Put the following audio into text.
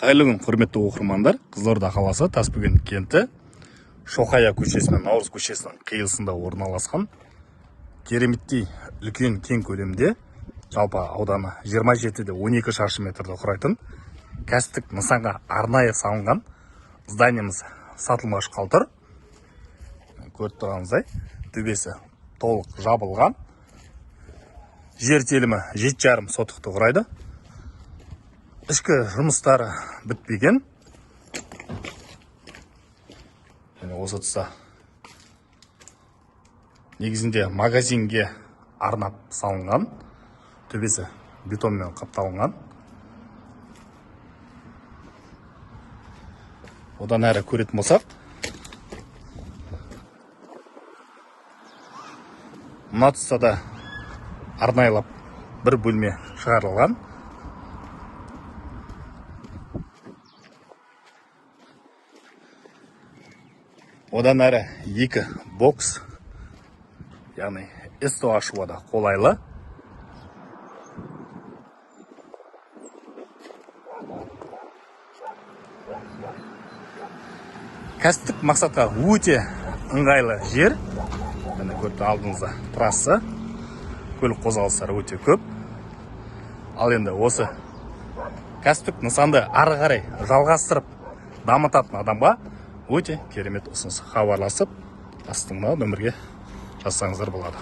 Қайырлы күн, құрметті оқырмандар. Қызылорда қаласы Тасбөген кенті Шоқая көшесі мен Наурыз көшесінің қиылысында орналасқан кереметтей үлкен кең көлемде, жалпы ауданы 27-де 12 шаршы метрді құрайтын кәсіптік нысанға арнайы салынған зданиеміз сатылмақшы қалтыр. Көріп тұрғаныңыздай, төбесі толық жабылған. Жер телімі 7,5 сотықты құрайды. Ішкі жұмыстары бітпеген. Осы тұста негізінде магазинге арнап салынған, төбесі бетонмен қапталынған. Одан әрі көретін болсақ, мына тұста да арнайлап бір бөлме шығарылған. Одан әрі екі бокс, яғни есті ашуға да қолайлы. Кәсіптік мақсатқа өте ыңғайлы жер. Міне көріп алдыңызда трасса, көлік қозғалыстары өте көп. Ал енді осы кәсіптік нысанды ары қарай жалғастырып дамытатын адамға өте керемет ұсыныс. Хабарласып, астыңғы нөмірге жазсаңыздар болады.